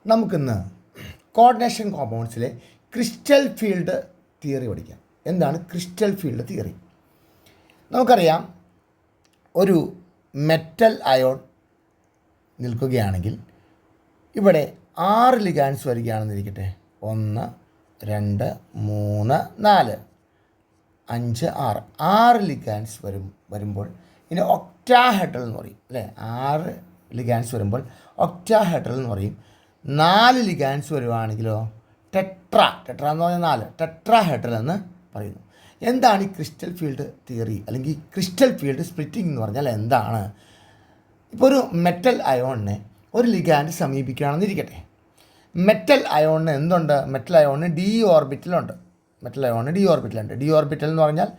നമുക്കിന്ന് coordination കോമ്പൗണ്ട്സിലെ crystal field theory പഠിക്കാം. എന്താണ് ക്രിസ്റ്റൽ ഫീൽഡ് തിയറി? നമുക്കറിയാം, ഒരു മെറ്റൽ അയോൺ നിൽക്കുകയാണെങ്കിൽ ഇവിടെ 6 ലിഗാൻസ് വരികയാണെന്നിരിക്കട്ടെ. 1 2 3 4 5 6 6 ലിഗാൻസ് വരുമ്പോൾ ഇതിനെ ഒക്ടാഹെഡ്രൽ എന്ന് പറയും, അല്ലേ? 6 ലിഗാൻസ് വരുമ്പോൾ ഒക്ടാഹെഡ്രൽ എന്ന് പറയും. 4 ലിഗാൻസ് വരുവാണെങ്കിലോ ടെട്ര എന്ന് പറഞ്ഞാൽ 4 ടെട്രാഹെഡ്രൽ എന്ന് പറയുന്നു. എന്താണ് ഈ ക്രിസ്റ്റൽ ഫീൽഡ് തിയറി അല്ലെങ്കിൽ ക്രിസ്റ്റൽ ഫീൽഡ് സ്പ്ലിറ്റിംഗ് എന്ന് പറഞ്ഞാൽ എന്താണ്? ഇപ്പോൾ ഒരു മെറ്റൽ അയോണിനെ ഒരു ലിഗാൻഡ് സമീപിക്കുകയാണെന്നിരിക്കട്ടെ. മെറ്റൽ അയോണിന് എന്തുണ്ട്? മെറ്റൽ അയോണിന് ഡി ഓർബിറ്റലുണ്ട്. ഡി ഓർബിറ്റൽ എന്ന് പറഞ്ഞാൽ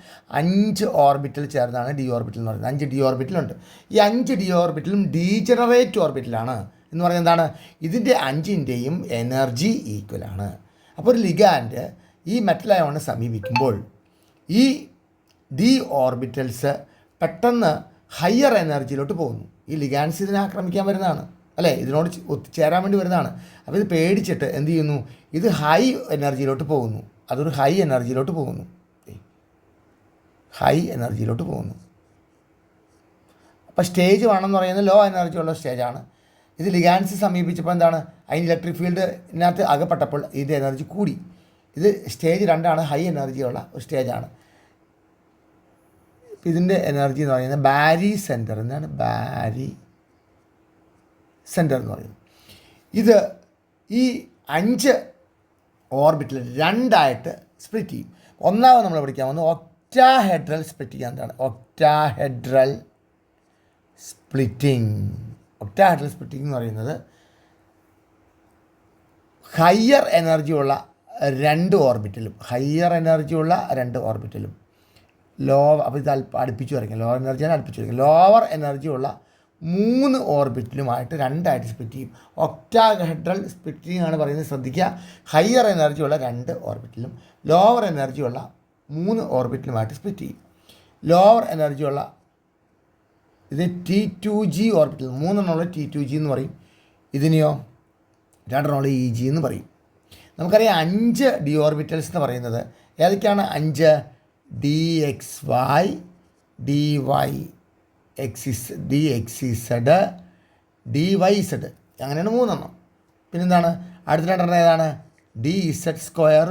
5 ഓർബിറ്റൽ ചേർന്നാണ് ഡി ഓർബിറ്റൽ എന്ന് പറയുന്നത്. 5 ഡി ഓർബിറ്റലുണ്ട്. ഈ 5 ഡി ഓർബിറ്റലും ഡീജനറേറ്റ് ഓർബിറ്റലാണ് എന്ന് പറയുന്നത് എന്താണ്? ഇതിൻ്റെ 5ൻ്റെയും എനർജി ഈക്വലാണ്. അപ്പോൾ ഒരു ലിഗാൻഡ് ഈ മെറ്റൽ അയോണിനെ സമീപിക്കുമ്പോൾ ഈ ഡി ഓർബിറ്റൽസ് പെട്ടെന്ന് ഹയർ എനർജിയിലോട്ട് പോകുന്നു. ഈ ലിഗാൻസ് ഇതിനെ ആക്രമിക്കാൻ വരുന്നതാണ്, അല്ലേ? ഇതിനോട് ഒത്തുചേരാൻ വേണ്ടി വരുന്നതാണ്. അപ്പോൾ ഇത് പേടിച്ചിട്ട് എന്ത് ചെയ്യുന്നു? ഇത് ഹൈ എനർജിയിലോട്ട് പോകുന്നു. അതൊരു ഹൈ എനർജിയിലോട്ട് പോകുന്നു. അപ്പോൾ സ്റ്റേജ് 1 എന്ന് പറയുന്നത് ലോ എനർജി ഉള്ള സ്റ്റേജാണ്. ഇത് ലിഗാൻസ് സമീപിച്ചപ്പോൾ എന്താണ്? അതിന് ഇലക്ട്രിക് ഫീൽഡിനകത്ത് അകപ്പെട്ടപ്പോൾ ഇതിൻ്റെ എനർജി കൂടി. ഇത് സ്റ്റേജ് 2 ഹൈ എനർജിയുള്ള ഒരു സ്റ്റേജാണ്. ഇതിൻ്റെ എനർജി എന്ന് പറയുന്നത് ബാരി സെൻറ്റർ എന്നാണ്. ബാരി സെൻറ്റർ എന്ന് പറയുന്നത് ഇത് ഈ 5 ഓർബിറ്റിൽ 2ആയിട്ട് സ്പ്ലിറ്റ് ചെയ്യും. ഒന്നാമത് നമ്മൾ പഠിക്കാൻ വന്നത് ഒക്ടാഹെഡ്രൽ സ്പ്ലിറ്റിംഗ്. എന്താണ് ഒക്ടാഹെഡ്രൽ സ്പ്ലിറ്റിംഗ്? ഒക്ടാഹെഡ്രൽ സ്പ്ലിറ്റിംഗ് എന്ന് പറയുന്നത് ഹയ്യർ എനർജിയുള്ള 2 ഓർബിറ്റലും അപ്പോൾ ഇത് അടുപ്പിച്ച് വരയ്ക്കാം. ലോവർ എനർജിയാണ് അടുപ്പിച്ച് വരയ്ക്കാം. ലോവർ എനർജിയുള്ള 3 ഓർബിറ്റലുമായിട്ട് 2ആയിട്ട് സ്പ്ലിറ്റ് ചെയ്യും. ഒക്ടാഹെഡ്രൽ സ്പ്ലിറ്റിംഗ് ആണ് പറയുന്നത്. ശ്രദ്ധിക്കുക, ഹയർ എനർജിയുള്ള 2 ഓർബിറ്റലും ലോവർ എനർജിയുള്ള 3 ഓർബിറ്റലുമായിട്ട് സ്പ്ലിറ്റ് ചെയ്യും. ലോവർ എനർജിയുള്ള ഇത് T2g ഓർബിറ്റൽ, 3 T2g എന്ന് പറയും. ഇതിനെയോ 2 EG എന്ന് പറയും. നമുക്കറിയാം 5 ഡി ഓർബിറ്റൽസ് എന്ന് പറയുന്നത് ഏതൊക്കെയാണ്? 5 DXY, DXZ, DYZ, അങ്ങനെയാണ് 3. പിന്നെന്താണ് അടുത്ത 2 ഏതാണ്? DZ²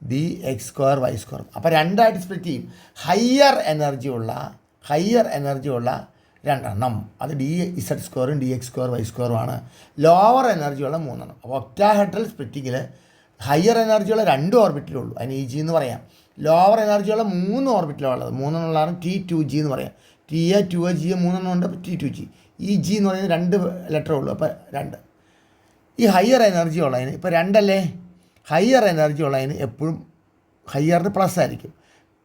DX²Y². അപ്പോൾ 2ആയിട്ട് സ്പ്ലിറ്റ് ചെയ്യും. ഹയ്യർ എനർജിയുള്ള 2 അത് DZ² DX²Y² ലോവർ എനർജിയുള്ള 3. അപ്പോൾ ഒക്ടാഹെഡ്രൽ സ്പ്ലിറ്റിങ്ങിൽ ഹയ്യർ എനർജിയുള്ള 2 ഓർബിറ്റലേ ഉള്ളൂ, അതിന് EG എന്ന് പറയാം. ലോവർ എനർജിയുള്ള 3 ഓർബിറ്റലുള്ളത്, 3 T2g എന്ന് പറയാം. TA 2G 3 ഉണ്ട്. T2g. EG എന്ന് പറയുന്നത് 2 ലെറ്ററേ ഉള്ളൂ. അപ്പോൾ 2. ഈ ഹയ്യർ എനർജി ഉള്ളതിന് ഇപ്പോൾ 2 അല്ലേ? ഹയ്യർ എനർജി ഉള്ളതിന് എപ്പോഴും ഹയ്യറിന് പ്ലസ് ആയിരിക്കും,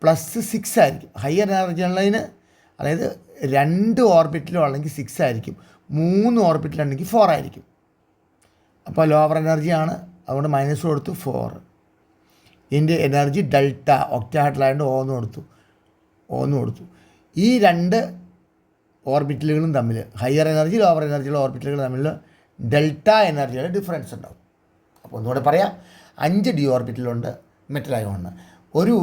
+6 ആയിരിക്കും. ഹയ്യർ എനർജി ഉള്ളതിന് അതായത് 2 ഓർബിറ്റിലും ഉള്ളെങ്കിൽ 6 ആയിരിക്കും, 3 ഓർബിറ്റിലുണ്ടെങ്കിൽ 4 ആയിരിക്കും. അപ്പോൾ ലോവർ എനർജിയാണ്, അതുകൊണ്ട് മൈനസ് കൊടുത്തു 4. ഇതിൻ്റെ എനർജി ഡെൽറ്റ, ഒക്ടാഹെഡ്രലായതുകൊണ്ട് ഓന്ന് കൊടുത്തു. ഈ 2 ഓർബിറ്റലുകളും തമ്മിൽ, ഹയർ എനർജി ലോവർ എനർജിയുള്ള ഓർബിറ്റലുകൾ തമ്മിൽ ഡെൽറ്റ എനർജിയുടെ ഡിഫറൻസ് ഉണ്ടാവും. അപ്പോൾ ഒന്നുകൂടെ പറയാം, 5 ഡി ഓർബിറ്റലുണ്ട് മെറ്റൽ അയോണിന്. ഒരു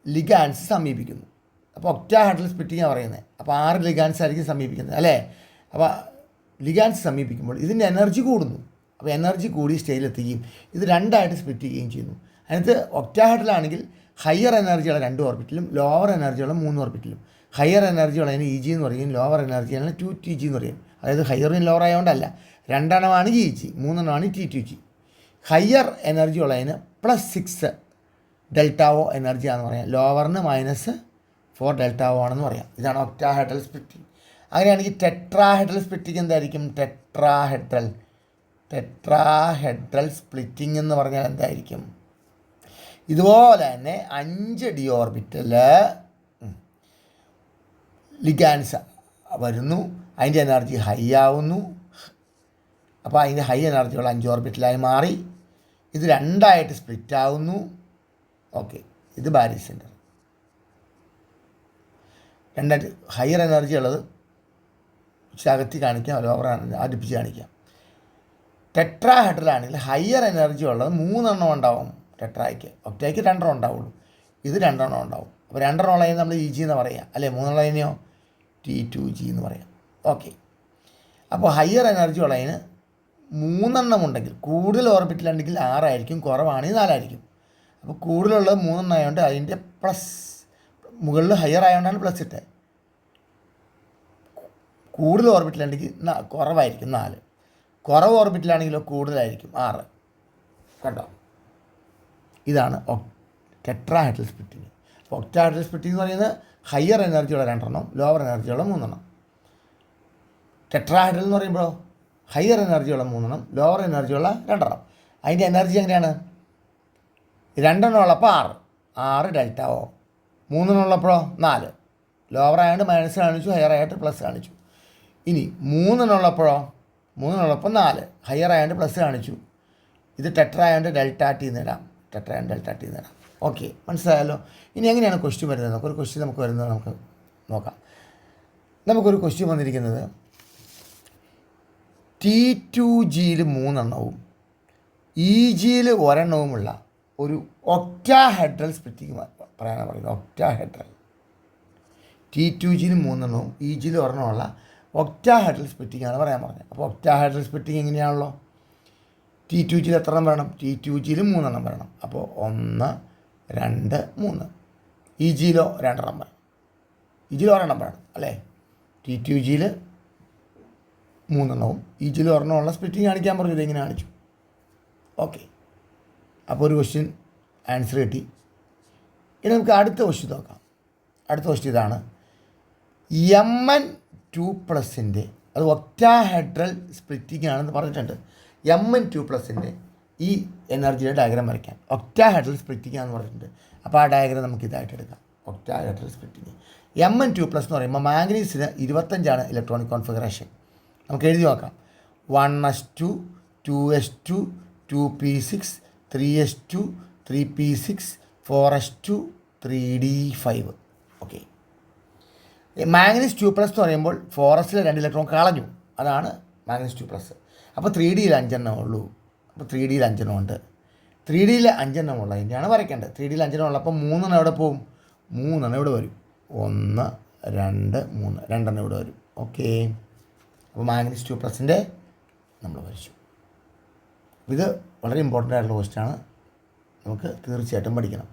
ലിഗാൻസ് സമീപിക്കുന്നു. അപ്പോൾ ഒക്ടാഹെഡ്രൽ സ്പ്ലിറ്റിംഗാണ് പറയുന്നത്. അപ്പോൾ 6 ലിഗാൻസ് ആയിരിക്കും സമീപിക്കുന്നത്, അല്ലേ? അപ്പോൾ ലിഗാൻസ് സമീപിക്കുമ്പോൾ ഇതിൻ്റെ എനർജി കൂടുന്നു. അപ്പോൾ എനർജി കൂടി സ്റ്റേജിലെത്തുകയും ഇത് 2ആയിട്ട് സ്പ്ലിറ്റ് ചെയ്യുകയും ചെയ്യുന്നു. അതിനകത്ത് ഒക്ടാഹെഡ്രലാണെങ്കിൽ ഹയർ എനർജിയുള്ള 2 ഓർബിറ്റിലും ലോവർ എനർജിയുള്ള 3 ഓർബിറ്റിലും. ഹയർ എനർജിയുള്ള EG എന്ന് പറയും, ലോവർ എനർജിയുള്ള 2TG എന്ന് പറയും. അതായത് ഹയറും ലോവർ ആയതുകൊണ്ടല്ല, 2 EG, 3 T2g. ഹയർ എനർജി ഉള്ളതിന് +6 ഡെൽറ്റാവോ എനർജിയാണെന്ന് പറയാം. ലോവറിന് -4 ഡെൽറ്റാവോ ആണെന്ന് പറയാം. ഇതാണ് ഒക്ടാഹെഡ്രൽ സ്പ്ലിറ്റിംഗ്. അങ്ങനെയാണെങ്കിൽ ടെട്രാഹെഡ്രൽ സ്പ്ലിറ്റിംഗ് എന്തായിരിക്കും? ടെട്രാഹെഡ്രൽ സ്പ്ലിറ്റിംഗ് എന്ന് പറഞ്ഞാൽ എന്തായിരിക്കും? ഇതുപോലെ തന്നെ 5 ഡി ഓർബിറ്റൽ ലിഗാൻസ് വരുന്നു, അതിൻ്റെ എനർജി ഹൈ ആവുന്നു. അപ്പോൾ അതിൻ്റെ ഹൈ എനർജിയുള്ള 5 ഓർബിറ്റലായി മാറി. ഇത് 2ആയിട്ട് സ്പ്ലിറ്റ് ആവുന്നു. ഓക്കെ, ഇത് ബാരി സെൻറ്റർ. 2 ഹയർ എനർജി ഉള്ളത് അകത്തി കാണിക്കാം, ലോവർ അടുപ്പിച്ച് കാണിക്കാം. ടെട്രാഹെഡ്രലാണെങ്കിൽ ഹയർ എനർജി ഉള്ളത് 3 ഉണ്ടാവും ടെട്രായ്ക്ക്. ഒക്ടായ്ക്ക് 2 ഉണ്ടാവുള്ളൂ. ഇത് 2 ഉണ്ടാവും. അപ്പോൾ 2 ഉള്ളതിന് നമ്മൾ ഇ ജി എന്ന് പറയാം അല്ലേ. 3 ഉള്ളതിനെയോ T2G എന്ന് പറയാം. ഓക്കെ. അപ്പോൾ ഹയർ എനർജി ഉള്ളതിന് 3 ഉണ്ടെങ്കിൽ, കൂടുതൽ ഓർബിറ്റിലുണ്ടെങ്കിൽ 6 ആയിരിക്കും, കുറവാണെങ്കിൽ 4 ആയിരിക്കും. അപ്പോൾ കൂടുതലുള്ളത് 3 ആയതുകൊണ്ട് അതിൻ്റെ പ്ലസ്, മുകളിൽ ഹയർ ആയതുകൊണ്ടാണ് പ്ലസ് ഇട്ടത്. കൂടുതൽ ഓർബിറ്റിലുണ്ടെങ്കിൽ കുറവായിരിക്കും 4, കുറവ് ഓർബിറ്റിലാണെങ്കിലോ കൂടുതലായിരിക്കും 6. കണ്ടോ? ഇതാണ് ടെട്രാഹെഡ്രൽ സ്പ്ലിറ്റിങ്. അപ്പോൾ ഒക്ടാഹെഡ്രൽ സ്പ്ലിറ്റിംഗ് എന്ന് പറയുന്നത് ഹയർ എനർജിയുള്ള 2 ലോവർ എനർജിയുള്ള 3. ടെട്രാഹെഡ്രൽ എന്ന് പറയുമ്പോൾ ഹയർ എനർജിയുള്ള 3 ലോവർ എനർജിയുള്ള 2. അതിൻ്റെ എനർജി എങ്ങനെയാണ്? 2 ഉള്ളപ്പോൾ 6 ഡെൽറ്റ ഓ, 3 4, ലോവർ ആയതുകൊണ്ട് മൈനസ് കാണിച്ചു, ഹയർ ആയിട്ട് പ്ലസ് കാണിച്ചു. ഇനി 3 ഉള്ളപ്പോൾ 4, ഹയർ ആയതുകൊണ്ട് പ്ലസ് കാണിച്ചു. ഇത് ടെട്ര ആയതുകൊണ്ട് ഡെൽറ്റ ടി നേടാം, ടെട്ര ആയതുകൊണ്ട് ഡെൽറ്റ ടി നേടാം. ഓക്കെ, മനസ്സിലായല്ലോ. ഇനി എങ്ങനെയാണ് ക്വസ്റ്റ്യൻ വരുന്നത്? നമുക്കൊരു ക്വസ്റ്റ്യൻ വരുന്നത് നമുക്ക് നോക്കാം. നമുക്കൊരു ക്വസ്റ്റ്യൻ വന്നിരിക്കുന്നത് T2Gയിൽ 3 ഇ ജിയിൽ 1 ഒരു ഒക്ടാഹെഡ്രൽ സ്പ്ലിറ്റിംഗ് പറയാനാണ് പറയുന്നത്. ഒക്ടാഹെഡ്രൽ T2Gയിൽ 3 ഇ ജിയിൽ 1 ഒക്ടാഹെഡ്രൽ സ്പ്ലിറ്റിംഗ് ആണ് പറയാൻ പറഞ്ഞത്. അപ്പോൾ ഒക്ടാഹെഡ്രൽ സ്പ്ലിറ്റിംഗ് എങ്ങനെയാണല്ലോ, T2Gയിൽ എത്ര എണ്ണം വരണം? T2Gയിൽ 3 വരണം. അപ്പോൾ 1 2 3. ഇ ജിയിലോ 2 വരണം, ഇ ജിയിൽ 1 വരണം അല്ലേ. T2Gയിൽ 3 ഇ ജിയിൽ 1 സ്പ്ലിറ്റിംഗ് കാണിക്കാൻ പറഞ്ഞത് എങ്ങനെ കാണിച്ചു? ഓക്കെ, അപ്പോൾ ഒരു ക്വസ്റ്റ്യൻ ആൻസർ കിട്ടി. ഇനി നമുക്ക് അടുത്ത ക്വസ്റ്റ്യൻ നോക്കാം. അടുത്ത ക്വസ്റ്റ്യൻ ഇതാണ്. Mn2+ൻ്റെ, അത് ഒക്ടാഹെഡ്രൽ സ്പ്ലിറ്റിംഗ് ആണെന്ന് പറഞ്ഞിട്ടുണ്ട്. Mn2+ൻ്റെ ഈ എനർജിയുടെ ഡയഗ്രാം വരയ്ക്കാം. ഒക്ടാഹെഡ്രൽ സ്പ്ലിറ്റിംഗ് ആണെന്ന് പറഞ്ഞിട്ടുണ്ട്. അപ്പോൾ ആ ഡയഗ്രാം നമുക്ക് ഇതായിട്ട് എടുക്കാം. ഒക്ടാഹെഡ്രൽ സ്പ്ലിറ്റിംഗ് Mn2+ എന്ന് പറയുമ്പോൾ മാംഗനീസിന് 25 ഇലക്ട്രോണിക് കോൺഫിഗറേഷൻ. നമുക്ക് എഴുതി നോക്കാം. 1s2 2s2 2p6 3s2 3p6 4s2 3d5. Okay, manganese 2+ എന്ന് പറയുമ്പോൾ 4s 2 ഇലക്ട്രോൺ കളഞ്ഞു, അതാണ് മാംഗനീസ് 2+. അപ്പോൾ 3Dയിൽ 5 ഉള്ളൂ. അപ്പോൾ 3Dയിൽ 5 ഉണ്ട്. 3Dയിൽ 5 ഉള്ളതിൻ്റെയാണ് വരയ്ക്കേണ്ടത്. 3Dയിൽ 5 ഉള്ളപ്പോൾ 3 എവിടെ പോകും? 3 ഇവിടെ വരും. 1 2 3, 2 ഇവിടെ വരും. ഓക്കെ, അപ്പോൾ മാംഗനീസ് 2+ൻ്റെ നമ്മൾ വരച്ചു. ഇത് വളരെ ഇമ്പോർട്ടൻ്റ് ആയിട്ടുള്ള ക്വസ്റ്റ്യനാണ്, നമുക്ക് തീർച്ചയായിട്ടും പഠിക്കണം.